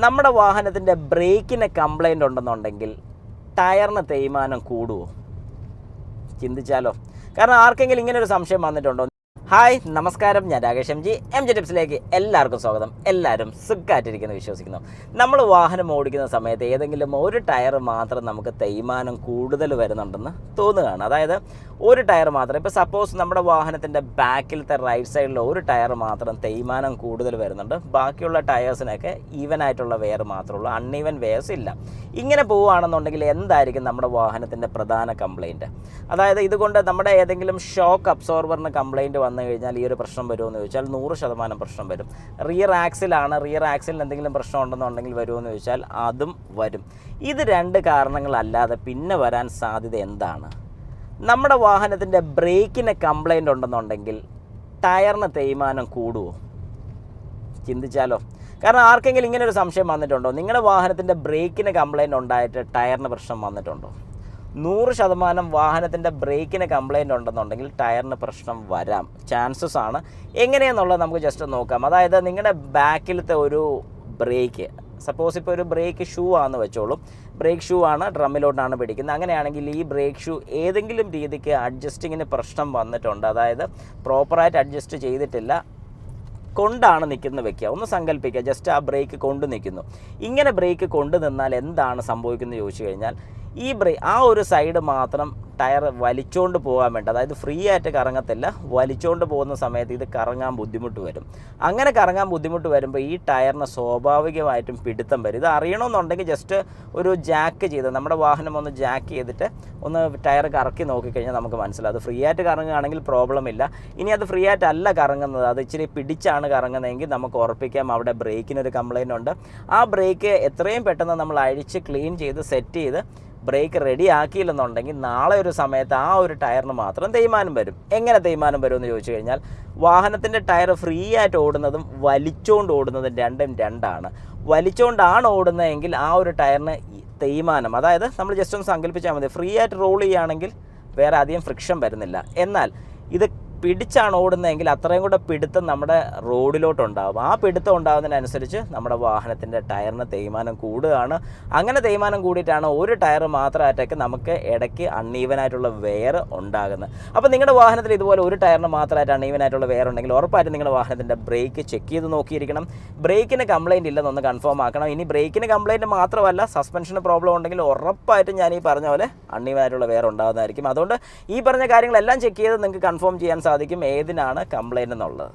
നമ്മുടെ വാഹനത്തിൻ്റെ ബ്രേക്കിന് കംപ്ലൈൻ്റ് ഉണ്ടെന്നുണ്ടെങ്കിൽ ടയറിന് തേയ്മാനം കൂടുമോ? ചിന്തിച്ചാലോ. കാരണം ആർക്കെങ്കിലും ഇങ്ങനെ ഒരു സംശയം വന്നിട്ടുണ്ടോ? ഹായ്, നമസ്കാരം. ഞാൻ രാകേഷ് എം ജി ടിപ്സിലേക്ക് എല്ലാവർക്കും സ്വാഗതം. എല്ലാവരും സുഖമായിട്ടിരിക്കുന്നു വിശ്വസിക്കുന്നു. നമ്മൾ വാഹനം ഓടിക്കുന്ന സമയത്ത് ഏതെങ്കിലും ഒരു ടയർ മാത്രം നമുക്ക് തേയ്മാനം കൂടുതൽ വരുന്നുണ്ടെന്ന് തോന്നുകയാണ്. അതായത് ഒരു ടയർ മാത്രം, ഇപ്പോൾ സപ്പോസ് നമ്മുടെ വാഹനത്തിൻ്റെ ബാക്കിലത്തെ റൈറ്റ് സൈഡിൽ ഒരു ടയർ മാത്രം തേയ്മാനം കൂടുതൽ വരുന്നുണ്ട്, ബാക്കിയുള്ള ടയേഴ്സിനൊക്കെ ഈവൻ ആയിട്ടുള്ള വെയർ മാത്രമുള്ളൂ, അൺഈവൻ വെയർസ് ഇല്ല. ഇങ്ങനെ പോവുകയാണെന്നുണ്ടെങ്കിൽ എന്തായിരിക്കും നമ്മുടെ വാഹനത്തിൻ്റെ പ്രധാന കംപ്ലൈൻറ്റ്? അതായത് ഇതുകൊണ്ട് നമ്മുടെ ഏതെങ്കിലും ഷോക്ക് അബ്സോർബറിന് കംപ്ലൈൻറ്റ് വന്നു കഴിഞ്ഞാൽ ഈ ഒരു പ്രശ്നം വരുമെന്ന് ചോദിച്ചാൽ 100% പ്രശ്നം വരും. റിയർ ആക്സിലിന് എന്തെങ്കിലും പ്രശ്നം ഉണ്ടെന്നുണ്ടെങ്കിൽ വരുമെന്ന് ചോദിച്ചാൽ അതും വരും. ഇത് രണ്ട് കാരണങ്ങളല്ലാതെ പിന്നെ വരാൻ സാധ്യത എന്താണ്? നമ്മുടെ വാഹനത്തിൻ്റെ ബ്രേക്കിന് കംപ്ലൈൻ്റ് ഉണ്ടെന്നുണ്ടെങ്കിൽ ടയറിന് തേയ്മാനം കൂടുമോ? ചിന്തിച്ചാലോ. കാരണം ആർക്കെങ്കിലും ഇങ്ങനെ ഒരു സംശയം വന്നിട്ടുണ്ടോ? നിങ്ങളുടെ വാഹനത്തിൻ്റെ ബ്രേക്കിന് കംപ്ലൈൻ്റ് ഉണ്ടായിട്ട് ടയറിന് പ്രശ്നം വന്നിട്ടുണ്ടോ? 100% വാഹനത്തിൻ്റെ ബ്രേക്കിന് കംപ്ലൈൻ്റ് ഉണ്ടെന്നുണ്ടെങ്കിൽ ടയറിന് പ്രശ്നം വരാം, ചാൻസസ് ആണ്. എങ്ങനെയെന്നുള്ളത് നമുക്ക് ജസ്റ്റ് നോക്കാം. അതായത് നിങ്ങളുടെ ബാക്കിലത്തെ ഒരു ബ്രേക്ക്, സപ്പോസ് ഇപ്പോൾ ഒരു ബ്രേക്ക് ഷൂ ആണെന്ന് വെച്ചോളൂ, ബ്രേക്ക് ഷൂ ആണ്, ഡ്രമ്മിലോട്ടാണ് പിടിക്കുന്നത്. അങ്ങനെയാണെങ്കിൽ ഈ ബ്രേക്ക് ഷൂ ഏതെങ്കിലും രീതിക്ക് അഡ്ജസ്റ്റിങ്ങിന് പ്രശ്നം വന്നിട്ടുണ്ട്, അതായത് പ്രോപ്പറായിട്ട് അഡ്ജസ്റ്റ് ചെയ്തിട്ടില്ല, കൊണ്ടാണ് നിൽക്കുന്നത് വെക്കുക. ഒന്ന് സങ്കല്പിക്കുക, ജസ്റ്റ് ആ ബ്രേക്ക് കൊണ്ട് നിൽക്കുന്നു. ഇങ്ങനെ ബ്രേക്ക് കൊണ്ട് നിന്നാൽ എന്താണ് സംഭവിക്കുന്നത് ചോദിച്ചു കഴിഞ്ഞാൽ ആ ഒരു സൈഡ് മാത്രം ടയർ വലിച്ചുകൊണ്ട് പോകാൻ വേണ്ടി, അതായത് ഫ്രീ ആയിട്ട് കറങ്ങത്തില്ല, വലിച്ചുകൊണ്ട് പോകുന്ന സമയത്ത് ഇത് കറങ്ങാൻ ബുദ്ധിമുട്ട് വരും. അങ്ങനെ കറങ്ങാൻ ബുദ്ധിമുട്ട് വരുമ്പോൾ ഈ ടയറിന് സ്വാഭാവികമായിട്ടും പിടുത്തം വരും. ഇത് അറിയണമെന്നുണ്ടെങ്കിൽ ജസ്റ്റ് ഒരു ജാക്ക് ചെയ്ത്, നമ്മുടെ വാഹനം ഒന്ന് ജാക്ക് ചെയ്തിട്ട് ഒന്ന് ടയർ കറക്കി നോക്കിക്കഴിഞ്ഞാൽ നമുക്ക് മനസ്സിലാവും. അത് ഫ്രീ ആയിട്ട് കറങ്ങുകയാണെങ്കിൽ പ്രോബ്ലം ഇല്ല. ഇനി അത് ഫ്രീ ആയിട്ടല്ല കറങ്ങുന്നത്, അത് ഇച്ചിരി പിടിച്ചാണ് കറങ്ങുന്നതെങ്കിൽ നമുക്ക് ഉറപ്പിക്കാം അവിടെ ബ്രേക്കിനൊരു കംപ്ലൈൻ്റ് ഉണ്ട്. ആ ബ്രേക്ക് എത്രയും പെട്ടെന്ന് നമ്മൾ അഴിച്ച് ക്ലീൻ ചെയ്ത് സെറ്റ് ചെയ്ത് ബ്രേക്ക് റെഡി ആക്കിയില്ലെന്നുണ്ടെങ്കിൽ നാളെ ഒരു സമയത്ത് ആ ഒരു ടയറിന് മാത്രം തേയ്മാനം വരും. എങ്ങനെ തേയ്മാനം വരുമെന്ന് ചോദിച്ചു കഴിഞ്ഞാൽ, വാഹനത്തിൻ്റെ ടയർ ഫ്രീ ആയിട്ട് ഓടുന്നതും വലിച്ചുകൊണ്ട് ഓടുന്നതും രണ്ടാണ്. വലിച്ചുകൊണ്ടാണ് ഓടുന്നതെങ്കിൽ ആ ഒരു ടയറിന് തേയ്മാനം, അതായത് നമ്മൾ ജസ്റ്റ് ഒന്ന് സങ്കല്പിച്ചാൽ മതി, ഫ്രീ ആയിട്ട് റോൾ ചെയ്യുകയാണെങ്കിൽ വേറെ അധികം ഫ്രിക്ഷൻ വരുന്നില്ല. എന്നാൽ ഇത് പിടിച്ചാണ് ഓടുന്നതെങ്കിൽ അത്രയും കൂടെ പിടുത്തം നമ്മുടെ റോഡിലോട്ടുണ്ടാകും. ആ പിടുത്തം ഉണ്ടാകുന്നതിനനുസരിച്ച് നമ്മുടെ വാഹനത്തിൻ്റെ ടയറിന് തേയ്മാനം കൂടുകയാണ്. അങ്ങനെ തേയ്മാനം കൂടിയിട്ടാണ് ഒരു ടയർ മാത്രമായിട്ടൊക്കെ നമുക്ക് ഇടയ്ക്ക് അൺഈവനായിട്ടുള്ള വെയർ ഉണ്ടാകുന്നത്. അപ്പോൾ നിങ്ങളുടെ വാഹനത്തിൽ ഇതുപോലെ ഒരു ടയറിന് മാത്രമായിട്ട് അൺഈവനായിട്ടുള്ള വെയർ ഉണ്ടെങ്കിൽ ഉറപ്പായിട്ടും നിങ്ങളുടെ വാഹനത്തിൻ്റെ ബ്രേക്ക് ചെക്ക് ചെയ്ത് നോക്കിയിരിക്കണം. ബ്രേക്കിന് കംപ്ലൈൻറ്റ് ഇല്ലെന്നൊന്ന് കൺഫേം ആക്കണം. ഇനി ബ്രേക്കിന് കംപ്ലൈൻറ്റ് മാത്രമല്ല, സസ്പെൻഷന് പ്രോബ്ലം ഉണ്ടെങ്കിൽ ഉറപ്പായിട്ടും ഞാൻ ഈ പറഞ്ഞ പോലെ അൺഈവനായിട്ടുള്ള വെയർ ഉണ്ടാകുന്നതായിരിക്കും. അതുകൊണ്ട് ഈ പറഞ്ഞ കാര്യങ്ങളെല്ലാം ചെക്ക് ചെയ്ത് നിങ്ങൾക്ക് കൺഫേം ചെയ്യാൻ സാധിക്കും ഏതിനാണ് കംപ്ലൈൻറ്റ് എന്നുള്ളത്.